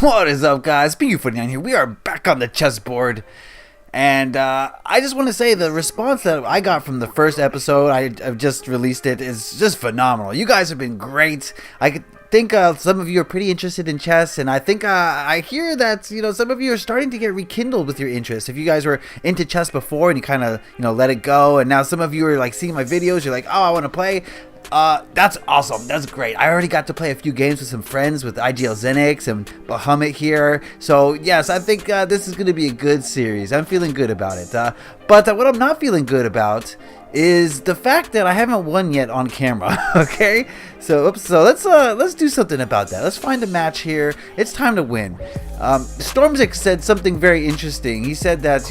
What is up, guys? Pingu49 here. We are back on the chessboard. And I just want to say the response that I got from the first episode, I've just released it, is just phenomenal. You guys have been great. I think some of you are pretty interested in chess, and I think I hear that some of you are starting to get rekindled with your interest. If you guys were into chess before and you kind of let it go, and now some of you are like seeing my videos, you're like, oh, I want to play. That's awesome. That's great. I already got to play a few games with some friends with IGL Zenix and Bahamut here. So yes, I think this is going to be a good series. I'm feeling good about it. But what I'm not feeling good about is the fact that I haven't won yet on camera. Okay, so let's do something about that. Let's find a match here. It's time to win. Stormzik said something very interesting. He said that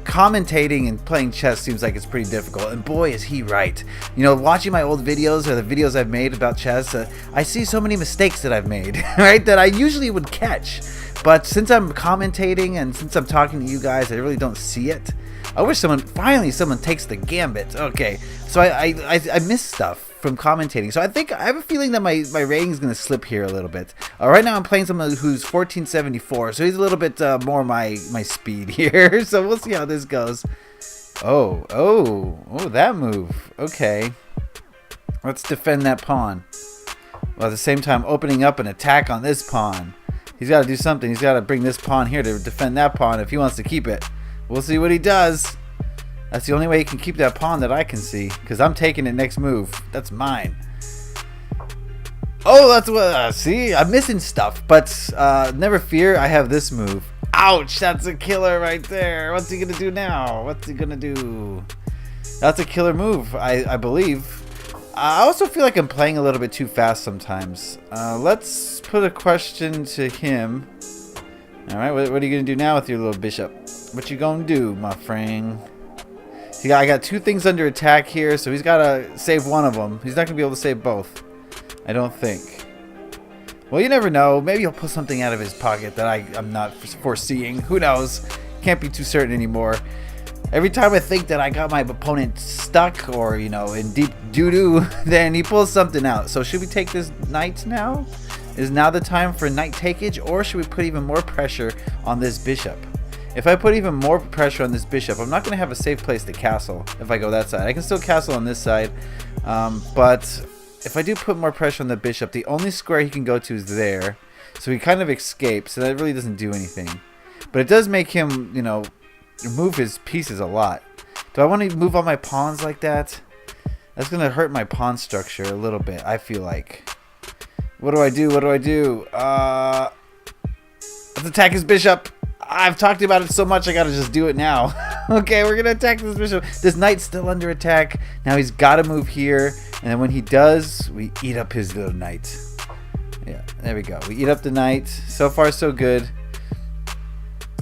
commentating and playing chess seems like it's pretty difficult, and boy is he right. Watching my old videos or the videos I've made about chess, I see so many mistakes that I've made, right, that I usually would catch. But since I'm commentating and since I'm talking to you guys, I really don't see it. I wish someone takes the gambit. Okay, so I miss stuff from commentating. So I have a feeling that my rating is going to slip here a little bit. Right now I'm playing someone who's 1474, so he's a little bit more my speed here. So we'll see how this goes. Oh, that move. Okay, let's defend that pawn. While at the same time opening up an attack on this pawn. He's got to do something. He's got to bring this pawn here to defend that pawn if he wants to keep it. We'll see what he does. That's the only way he can keep that pawn that I can see, because I'm taking it next move. That's mine. Oh, that's what. See, I'm missing stuff, but never fear. I have this move. Ouch! That's a killer right there. What's he gonna do now? What's he gonna do? That's a killer move, I believe. I also feel like I'm playing a little bit too fast sometimes. Let's put a question to him. All right, what are you gonna do now with your little bishop? What you gonna do, my friend? See, I got two things under attack here, so he's gotta save one of them. He's not gonna be able to save both, I don't think. Well, you never know. Maybe he'll pull something out of his pocket that I'm not foreseeing. Who knows? Can't be too certain anymore. Every time I think that I got my opponent stuck or in deep doo-doo, then he pulls something out. So should we take this knight now? Is now the time for knight takeage, or should we put even more pressure on this bishop? If I put even more pressure on this bishop, I'm not going to have a safe place to castle if I go that side. I can still castle on this side, but if I do put more pressure on the bishop, the only square he can go to is there. So he kind of escapes, so that really doesn't do anything. But it does make him, move his pieces a lot. Do I want to move all my pawns like that? That's going to hurt my pawn structure a little bit, I feel like. What do I do? What do I do? Let's attack his bishop. I've talked about it so much, I gotta just do it now. Okay, we're gonna attack this bishop. This knight's still under attack. Now he's gotta move here, and then when he does, we eat up his little knight. Yeah, there we go. We eat up the knight. So far, so good.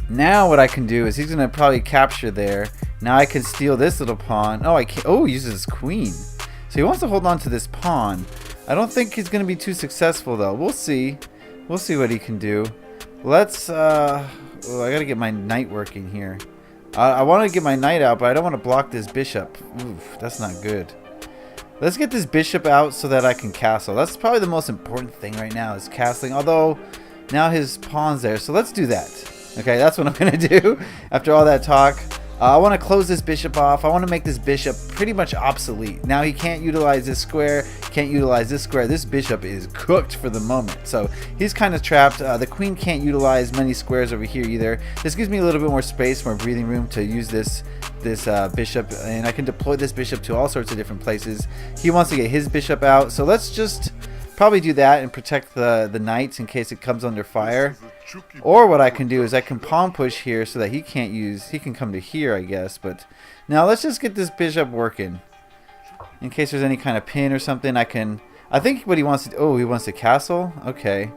Now what I can do is he's gonna probably capture there. Now I can steal this little pawn. Oh, I can't. Oh, he uses his queen. So he wants to hold on to this pawn. I don't think he's gonna be too successful though. We'll see. We'll see what he can do. Let's oh, I gotta get my knight working here. I want to get my knight out, but I don't want to block this bishop. Oof, that's not good. Let's get this bishop out so that I can castle. That's probably the most important thing right now is castling. Although now his pawn's there, so let's do that. Okay, that's what I'm gonna do after all that talk. I want to close this bishop off. I want to make this bishop pretty much obsolete. Now he can't utilize this square, can't utilize this square. This bishop is cooked for the moment. So he's kind of trapped. The queen can't utilize many squares over here either. This gives me a little bit more space, more breathing room to use this bishop. And I can deploy this bishop to all sorts of different places. He wants to get his bishop out. So let's just probably do that and protect the knights in case it comes under fire. Or what I can do is I can pawn push here so that he can come to here, I guess. But now let's just get this bishop working. In case there's any kind of pin or something, I think what he wants to, oh, he wants to castle? Okay.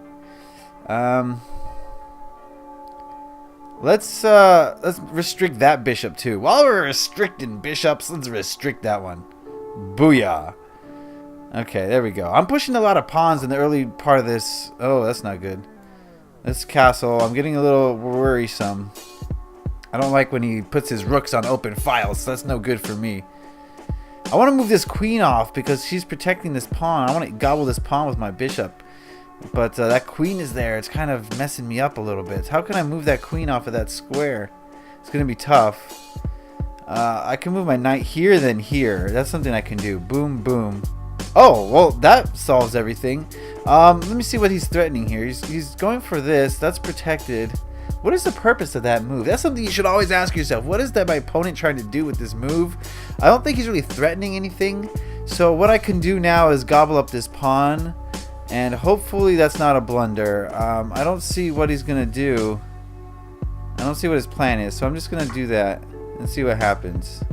Let's restrict that bishop too. While we're restricting bishops, let's restrict that one. Booyah. Okay, there we go. I'm pushing a lot of pawns in the early part of this. Oh, that's not good. This castle, I'm getting a little worrisome. I don't like when he puts his rooks on open files, so that's no good for me. I want to move this queen off because she's protecting this pawn. I want to gobble this pawn with my bishop. But that queen is there. It's kind of messing me up a little bit. How can I move that queen off of that square? It's going to be tough. I can move my knight here, then here. That's something I can do. Boom, boom. Oh, well, that solves everything. Let me see what he's threatening here. He's going for this. That's protected. What is the purpose of that move? That's something you should always ask yourself. What is that my opponent trying to do with this move? I don't think he's really threatening anything. So what I can do now is gobble up this pawn. And hopefully that's not a blunder. I don't see what he's going to do. I don't see what his plan is. So I'm just going to do that and see what happens.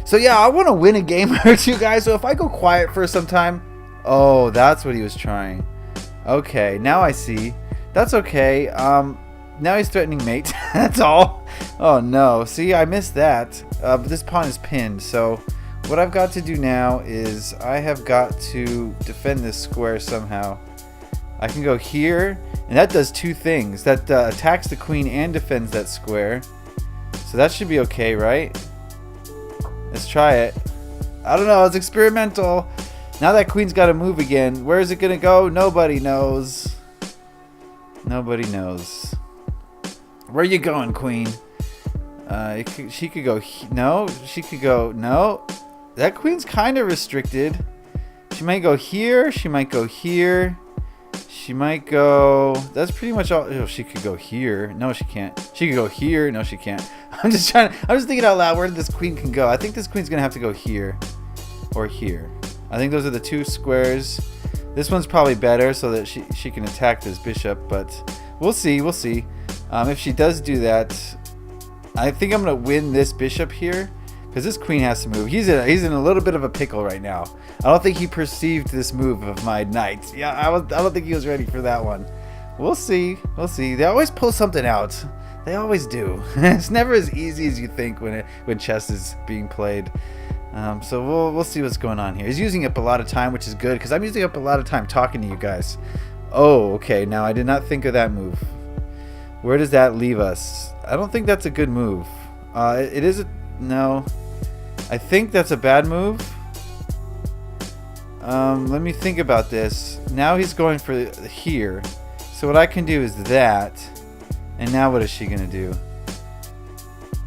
So yeah, I want to win a game or two, guys. So if I go quiet for some time. Oh, that's what he was trying. Okay, now I see. That's okay. Now he's threatening mate. That's all. Oh no. See, I missed that. But this pawn is pinned. So what I've got to do now is I have got to defend this square somehow. I can go here, and that does two things. That attacks the queen and defends that square. So that should be okay, right? Let's try it. I don't know. It's experimental. Now that queen's got to move again. Where is it going to go? Nobody knows. Nobody knows. Where are you going, queen? She could go... No. She could go... No. That queen's kind of restricted. She might go here. She might go here. She might go... That's pretty much all... Oh, she could go here. No, she can't. She could go here. No, she can't. I'm just thinking out loud where this queen can go. I think this queen's going to have to go here. Or here. I think those are the two squares. This one's probably better so that she can attack this bishop. But we'll see. We'll see. If she does do that, I think I'm going to win this bishop here. Because this queen has to move. He's in a little bit of a pickle right now. I don't think he perceived this move of my knight. Yeah, I don't think he was ready for that one. We'll see. We'll see. They always pull something out. They always do. It's never as easy as you think when chess is being played. So we'll see what's going on here. He's using up a lot of time, which is good because I'm using up a lot of time talking to you guys. Oh, okay. Now I did not think of that move. Where does that leave us? I don't think that's a good move. It is a... No, I think that's a bad move. Let me think about this. Now he's going for here. So what I can do is that. And now what is she going to do?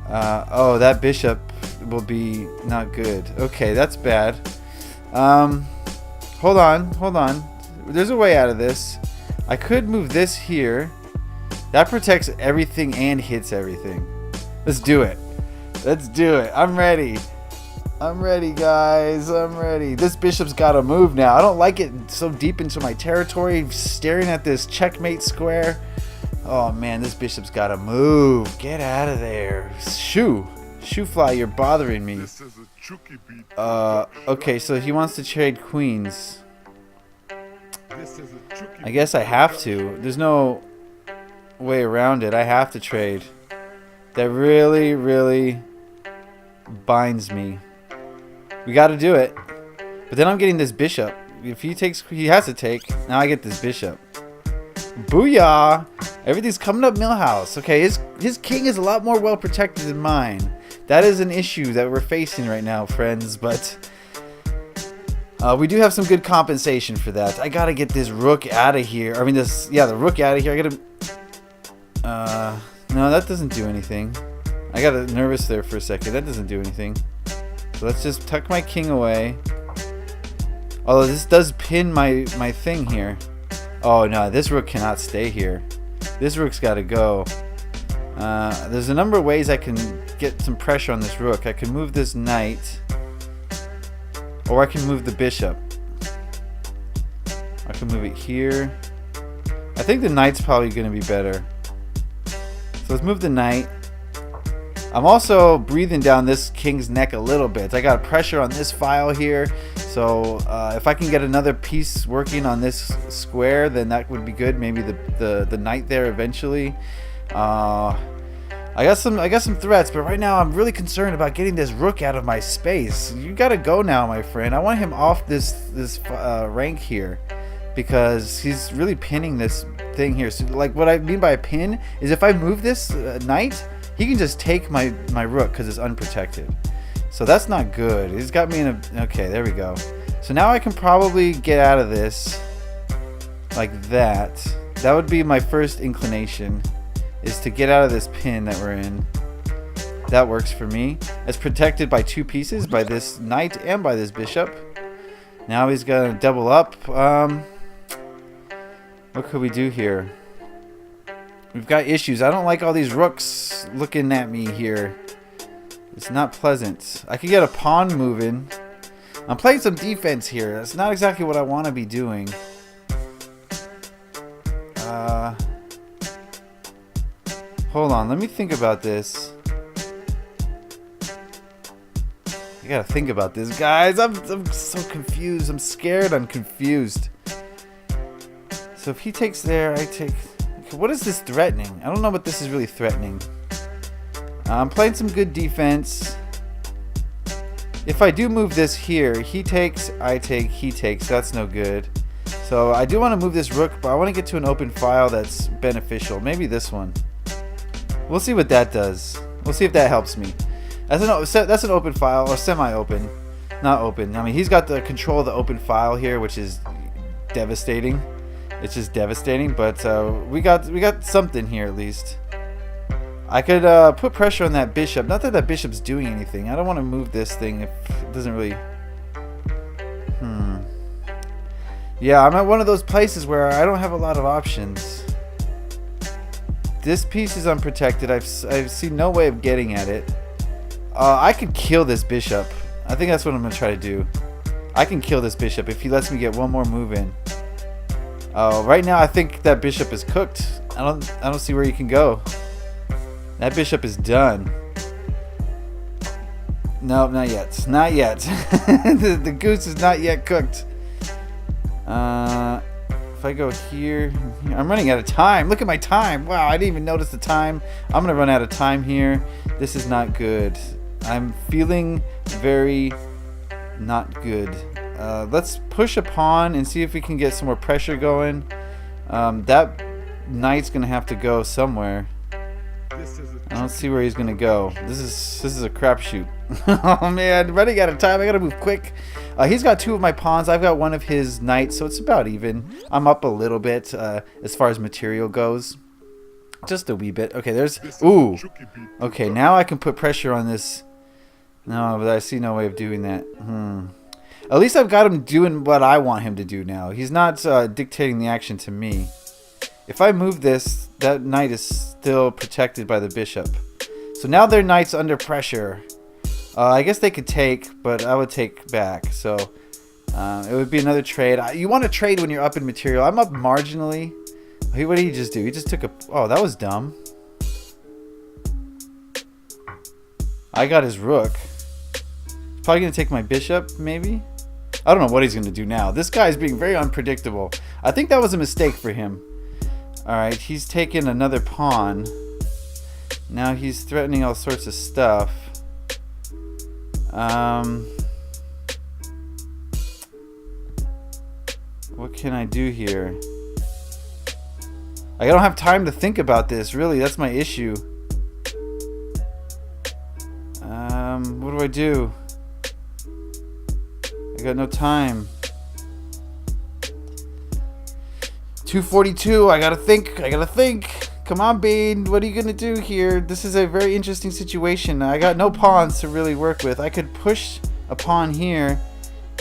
Oh, that bishop will be not good. Okay, that's bad. Hold on. There's a way out of this. I could move this here. That protects everything and hits everything. Let's do it. Let's do it. I'm ready. I'm ready, guys. I'm ready. This bishop's got to move now. I don't like it so deep into my territory, staring at this checkmate square. Oh, man, this bishop's got to move. Get out of there. Shoo fly, you're bothering me. Okay, so he wants to trade queens. I guess I have to. There's no way around it. I have to trade. That really, really binds me. We got to do it. But then I'm getting this bishop. If he takes, he has to take. Now I get this bishop. Booyah! Everything's coming up Millhouse. Okay, his king is a lot more well protected than mine. That is an issue that we're facing right now, friends. But we do have some good compensation for that. I gotta get this rook out of here. I mean, the rook out of here. I gotta. No, that doesn't do anything. I got nervous there for a second. That doesn't do anything. So let's just tuck my king away. Although this does pin my thing here. Oh no, this rook cannot stay here. This rook's got to go. There's a number of ways I can get some pressure on this rook. I can move this knight. Or I can move the bishop. I can move it here. I think the knight's probably going to be better. So let's move the knight. I'm also breathing down this king's neck a little bit. I got pressure on this file here. So if I can get another piece working on this square, then that would be good. Maybe the knight there eventually. I got some threats, but right now I'm really concerned about getting this rook out of my space. You gotta go now, my friend. I want him off this rank here because he's really pinning this thing here. So like what I mean by a pin is if I move this knight, he can just take my rook because it's unprotected. So that's not good. He's got me in a... Okay, there we go. So now I can probably get out of this like that. That would be my first inclination, is to get out of this pin that we're in. That works for me. It's protected by 2 pieces, by this knight and by this bishop. Now he's gonna double up. What could we do here? We've got issues. I don't like all these rooks looking at me here. It's not pleasant. I could get a pawn moving. I'm playing some defense here. That's not exactly what I want to be doing. Hold on. Let me think about this. I gotta think about this, guys. I'm so confused. I'm scared. I'm confused. So if he takes there, I take... Okay, what is this threatening? I don't know what this is really threatening. I'm playing some good defense. If I do move this here, he takes, I take, he takes. That's no good. So I do want to move this rook, but I want to get to an open file that's beneficial. Maybe this one. We'll see what that does. We'll see if that helps me. That's an open file, or semi-open. Not open. I mean, he's got the control of the open file here, which is devastating. It's just devastating, but we got something here at least. I could put pressure on that bishop. Not that that bishop's doing anything. I don't want to move this thing if it doesn't really... Yeah, I'm at one of those places where I don't have a lot of options. This piece is unprotected. I've seen no way of getting at it. I could kill this bishop. I think that's what I'm going to try to do. I can kill this bishop if he lets me get one more move in. Right now I think that bishop is cooked. I don't see where he can go. That bishop is done. No, not yet. Not yet. the goose is not yet cooked. If I go here, I'm running out of time. Look at my time. Wow, I didn't even notice the time. I'm gonna run out of time here. This is not good. I'm feeling very not good. Let's push a pawn and see if we can get some more pressure going. That knight's gonna have to go somewhere. I don't see where he's gonna go. This is a crapshoot. Oh man, running out of time. I gotta move quick. He's got 2 of my pawns. I've got 1 of his knights, so it's about even. I'm up a little bit as far as material goes. Just a wee bit. Okay, there's... Ooh. Okay, now I can put pressure on this. No, but I see no way of doing that. At least I've got him doing what I want him to do now. He's not dictating the action to me. If I move this, that knight is still protected by the bishop. So now their knight's under pressure. I guess they could take, but I would take back. So it would be another trade. You want to trade when you're up in material. I'm up marginally. What did he just do? He just took a... Oh, that was dumb. I got his rook. He's probably going to take my bishop, maybe? I don't know what he's going to do now. This guy's being very unpredictable. I think that was a mistake for him. Alright, he's taken another pawn. Now he's threatening all sorts of stuff. What can I do here? I don't have time to think about this, really. That's my issue. What do I do? I got no time. 242. I gotta think. Come on, Bean. What are you gonna do here? This is a very interesting situation. I got no pawns to really work with. I could push a pawn here,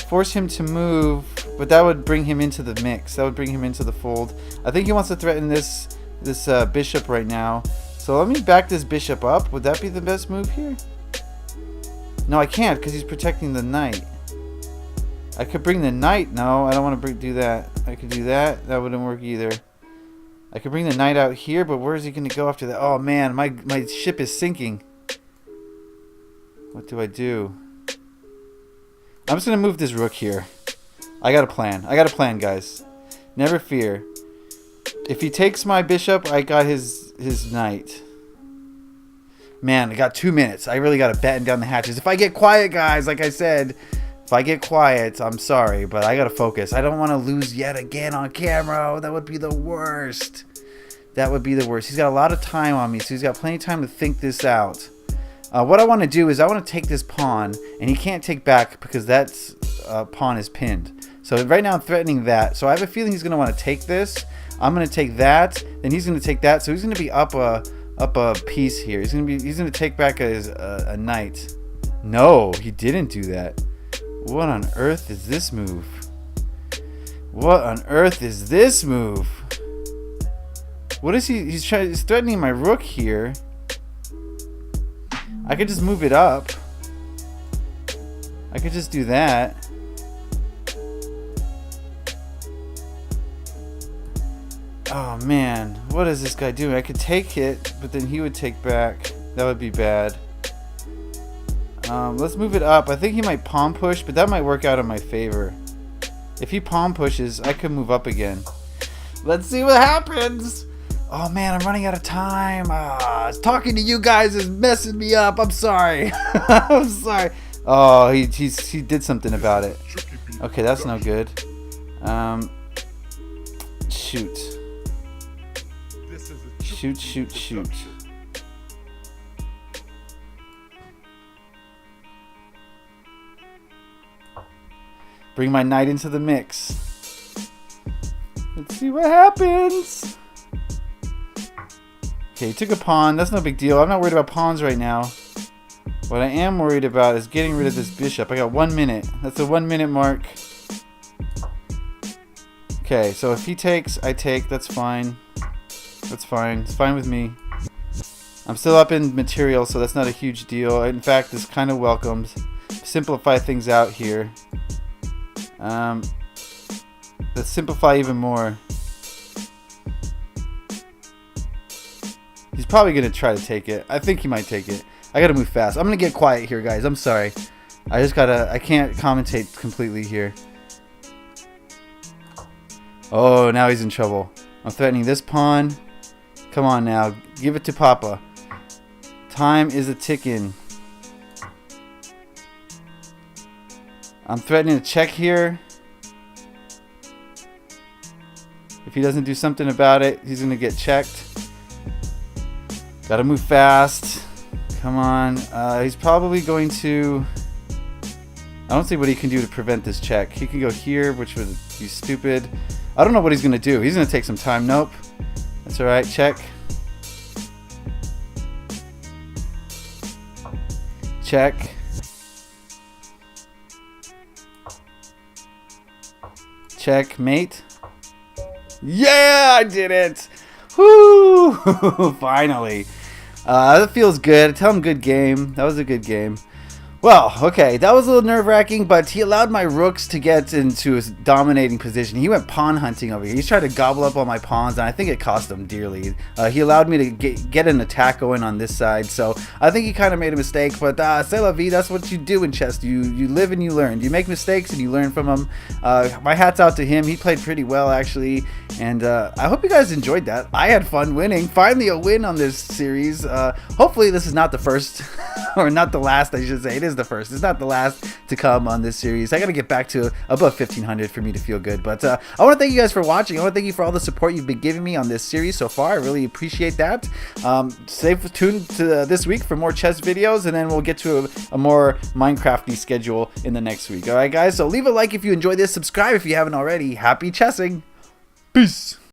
force him to move, but that would bring him into the mix. That would bring him into the fold. I think he wants to threaten this bishop right now. So let me back this bishop up. Would that be the best move here? No, I can't because he's protecting the knight. I could bring the knight. No, I don't want to do that. I could do that. That wouldn't work either. I could bring the knight out here, but where is he going to go after that? Oh man, my ship is sinking. What do I do? I'm just going to move this rook here. I got a plan. I got a plan, guys. Never fear. If he takes my bishop, I got his knight. Man, I got 2 minutes. I really got to batten down the hatches. If I get quiet, guys, like I said, if I get quiet, I'm sorry, but I got to focus. I don't want to lose yet again on camera. That would be the worst. That would be the worst. He's got a lot of time on me, so he's got plenty of time to think this out. What I want to do is I want to take this pawn, and he can't take back because that's pawn is pinned. So right now I'm threatening that. So I have a feeling he's going to want to take this. I'm going to take that. Then he's going to take that. So he's going to be up a piece here. He's going to take back a knight. No, he didn't do that. What on earth is this move? What on earth is this move? What is he? He's threatening my rook here. I could just move it up. I could just do that. Oh man, what is this guy doing? I could take it, but then he would take back. That would be bad. Let's move it up. I think he might pawn push, but that might work out in my favor. If he pawn pushes, I could move up again. Let's see what happens. Oh man, I'm running out of time. Talking to you guys is messing me up. I'm sorry. I'm sorry. Oh, he did something about it. Okay, that's no good. Shoot. Shoot. Bring my knight into the mix. Let's see what happens. Okay, he took a pawn. That's no big deal. I'm not worried about pawns right now. What I am worried about is getting rid of this bishop. I got 1 minute. That's the 1 minute mark. Okay, so if he takes, I take. That's fine. That's fine. It's fine with me. I'm still up in material, so that's not a huge deal. In fact, this kind of welcomed. Simplify things out here. Let's simplify even more. He's probably going to try to take it. I think he might take it. I got to move fast. I'm going to get quiet here, guys. I'm sorry. I can't commentate completely here. Oh, now he's in trouble. I'm threatening this pawn. Come on now. Give it to Papa. Time is a ticking. I'm threatening a check here. If he doesn't do something about it, he's going to get checked. Gotta move fast. Come on. He's probably going to... I don't see what he can do to prevent this check. He can go here, which would be stupid. I don't know what he's going to do. He's going to take some time. Nope. That's alright. Check. Check. Checkmate. Yeah, I did it. Woo! Finally. That feels good. Tell him good game. That was a good game. Well, okay, that was a little nerve-wracking, but he allowed my rooks to get into a dominating position. He went pawn hunting over here. He's trying to gobble up all my pawns, and I think it cost him dearly. He allowed me to get an attack going on this side, so I think he kind of made a mistake, but c'est la vie. That's what you do in chess. You live and you learn. You make mistakes and you learn from them. My hat's out to him. He played pretty well, actually, and I hope you guys enjoyed that. I had fun winning. Finally a win on this series. Hopefully this is not the first, or not the last, I should say. It is the first. It's not the last to come on this series. I gotta get back to above 1500 for me to feel good, but I want to thank you guys for watching. I want to thank you for all the support you've been giving me on this series so far. I really appreciate that. Stay tuned to this week for more chess videos, and then we'll get to a more Minecrafty schedule in the next week. Alright guys, so leave a like if you enjoyed this, subscribe if you haven't already. Happy chessing. Peace.